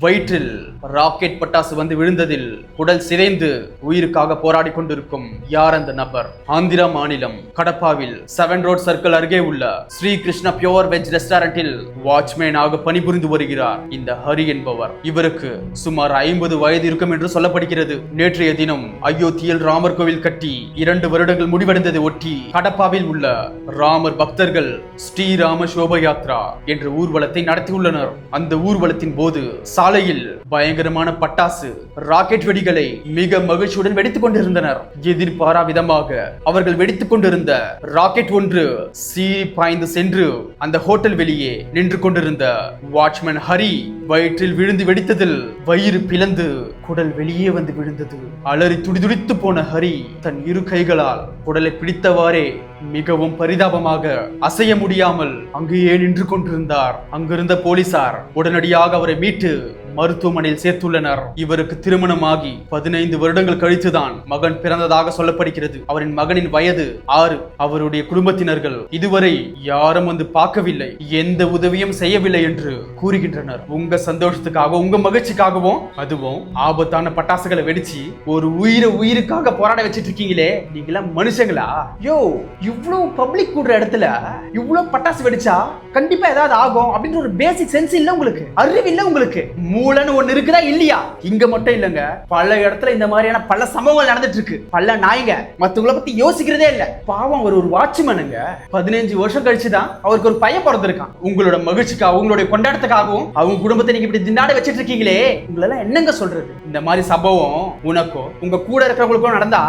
வயிற்றில் ராக்கெட் பட்டாசு வந்து விழுந்ததில் உடல் சிதைந்து உயிருக்காக போராடி கொண்டிருக்கும் யார் அந்த நபர்? ஆந்திரா மாநிலம் கடப்பாவில் 7 ரோட் சர்க்கிள் அருகே உள்ள ஸ்ரீ கிருஷ்ணா பியோர் வெஜ் ரெஸ்டாரண்டில் வாட்ச்மேனாக பணிபுரிந்து வருகிறார் இந்த ஹரி என்பவர். இவருக்கு சுமார் 50 வயது இருக்கும் என்று சொல்லப்படுகிறது. நேற்றைய தினம் அயோத்தியில் ராமர் கோவில் கட்டி 2 வருடங்கள் முடிவடைந்ததை ஒட்டி கடப்பாவில் உள்ள ராமர் பக்தர்கள் ஸ்ரீராம சோபா யாத்ரா என்ற ஊர்வலத்தை நடத்தியுள்ளனர். அந்த ஊர்வலத்தின் போது சாலையில் பயங்கரமான பட்டாசு ராக்கெட் வெடிகளை மிக மகிழ்ச்சியுடன் வெடித்துக் கொண்டிருந்தனர். எதிர்பாரா விதமாக அவர்கள் வெடித்துக் கொண்டிருந்த ராக்கெட் ஒன்று சீறி பாய்ந்து சென்று அந்த ஹோட்டல் வெளியே நின்று கொண்டிருந்த வாட்ச்மேன் ஹரி வயிற்றில் விழுந்து வெடித்ததில் வயிறு பிளந்து குடல் வெளியே வந்து விழுந்தது. அலறி துடிதுடித்து போன ஹரி தன் இரு கைகளால் குடலை பிடித்தவாறே மிகவும் பரிதாபமாக அசைய முடியாமல் அங்கேயே நின்று கொண்டிருந்தார். அங்கிருந்த போலீசார் உடனடியாக அவரை மீட்டு மருத்துவமனையில் சேர்த்துள்ளனர். இவருக்கு திருமணமாகி 15 வருடங்கள் கழித்துதான் மகன் பிறந்ததாக சொல்லப்படுகிறது. அவரின் மகனின் வயது 6. அவருடைய குடும்பத்தினர்கள் இதுவரை யாரும் வந்து பார்க்கவில்லை, எந்த உதவியும் செய்யவில்லை என்று கூறுகின்றனர். உங்க சந்தோஷத்துக்காக உங்க மகிழ்ச்சிக்காகவும் அதுவும் ஆபத்தான பட்டாசுகளை வெடிச்சு ஒரு உயிருக்காக போராட வச்சிட்டு இருக்கீங்களே, நீங்களா மனுஷங்களா? யோ, இவ்வளவு பப்ளிக் கூடுற இடத்துல இவ்வளவு பட்டாசு வெடிச்சா கண்டிப்பா ஏதாவது ஆகும் அப்படின்ற ஒரு பேசிக் சென்ஸ் இல்ல உங்களுக்கு, அறிவு இல்ல உங்களுக்கு, மூளைன்னு ஒண்ணு இருக்குதா இல்லையா? இங்க மட்டும் இல்லங்க, பல இடத்துல இந்த மாதிரியான பல சம்பவங்கள் நடந்துட்டு இருக்கு. பல நாய்ங்க மத்தவங்கள பத்தி யோசிக்கிறதே இல்ல. பாவம் ஒரு வாட்ச்மேனுங்க 15 வருஷம் கழிச்சுதான் அவருக்கு ஒரு பையன் பிறந்திருக்கான். உங்களோட மகிழ்ச்சிக்காக உங்களுடைய கொண்டாட்டத்துக்காகவும் அவங்க குடும்பத்தை நீங்க இப்படி திண்டாட வச்சிட்டு இருக்கீங்களே, உங்களெல்லாம் என்னங்க சொல்றது? இந்த மாதிரி சம்பவம் உனக்கோ உங்க கூட இருக்கிறவங்களுக்கும் நடந்தா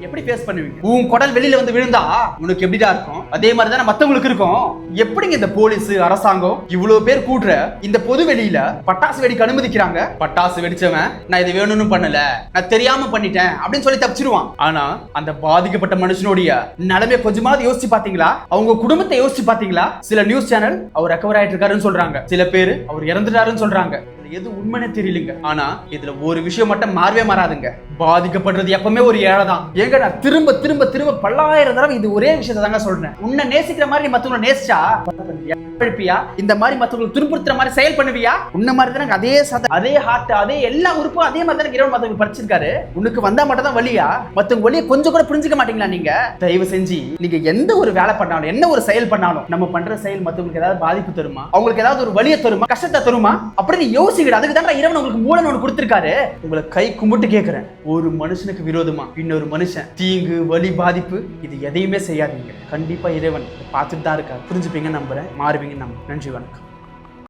எப்படி ஃபேஸ் பண்ணுவீங்க? உன் குடல் வெளியில வந்து விழுந்தா உனக்கு எப்படிடா இருக்கும்? அதே மாதிரி தானே மத்தவங்களுக்கு இருக்கும். எப்படிங்க இந்த போலீஸ் அரசாங்கம் இவ்வளவு பேர் கூடுற இந்த பொது வெளியில பட்டாசு வெடிக்க அனுமதிக்கிறாங்க? பட்டாசு வெடிச்சவன் நான் இது வேணும்னு பண்ணல, நான் தெரியாம பண்ணிட்டேன் அப்படின்னு சொல்லி தப்பிச்சிருவான். ஆனா அந்த பாதிக்கப்பட்ட மனுஷனுடைய நிலைமையை கொஞ்சமாவது யோசிச்சு பாத்தீங்களா? அவங்க குடும்பத்தை யோசிச்சு பாத்தீங்களா? சில நியூஸ் சேனல் அவர் ரெக்கவர் ஆயிட்டு இருக்காருன்னு சொல்றாங்க, சில பேர் அவர் இறந்துட்டாருன்னு சொல்றாங்க. எது உண்மைன்னு தெரியலங்க. ஆனா இதுல ஒரு விஷயம் மட்டும் மாறவே மாறாதுங்க, பாதிக்கப்படுறது எப்பவுமே ஒரு ஏழை தான். ஏங்க நான் திரும்ப திரும்ப திரும்ப பல்லாயிரம் தடவை இது ஒரே விஷயத்தை தாங்க சொல்றேன். உன்னை நேசிக்கிற மாதிரி மத்தவங்களை நேசிச்சா இந்த மாதிரி மத்தவங்களை துன்புறுத்துற மாதிரி செயல் பண்ணுவியா? உன்ன மாதிரி தானே அதே அதே ஹார்ட் அதே எல்லா உறுப்பும் அதே மாதிரி தானே இறைவன் மத்தவங்க பறிச்சிருக்காரு. உனக்கு வந்தா மட்டும் தான் வலியா? மத்தவங்க வலியை கொஞ்சம் கூட புரிஞ்சுக்க மாட்டீங்களா நீங்க? தயவு செஞ்சு நீங்க எந்த ஒரு வேலை பண்ணாலும் என்ன ஒரு செயல் பண்ணாலும் நம்ம பண்ற செயல் மத்தவங்களுக்கு ஏதாவது பாதிப்பு தருமா, அவங்களுக்கு ஏதாவது ஒரு வலியை தருமா, கஷ்டத்தை தருமா அப்படின்னு யோசிக்கிற. அதுக்கு தான் இறைவன் உங்களுக்கு மூலன்னு ஒன்று கொடுத்திருக்காரு. உங்களை கை கும்பிட்டு கேட்கிறேன், ஒரு மனுஷனுக்கு விரோதமா இன்னொரு மனுஷன் தீங்கு வலி பாதிப்பு இது எதையுமே செய்யாதீங்க. கண்டிப்பா இறைவன் பார்த்துட்டு தான் இருக்காரு. புரிஞ்சுப்பீங்க நம்புறேன், மாறுவீங்க நம்புறேன். நன்றி, வணக்கம்.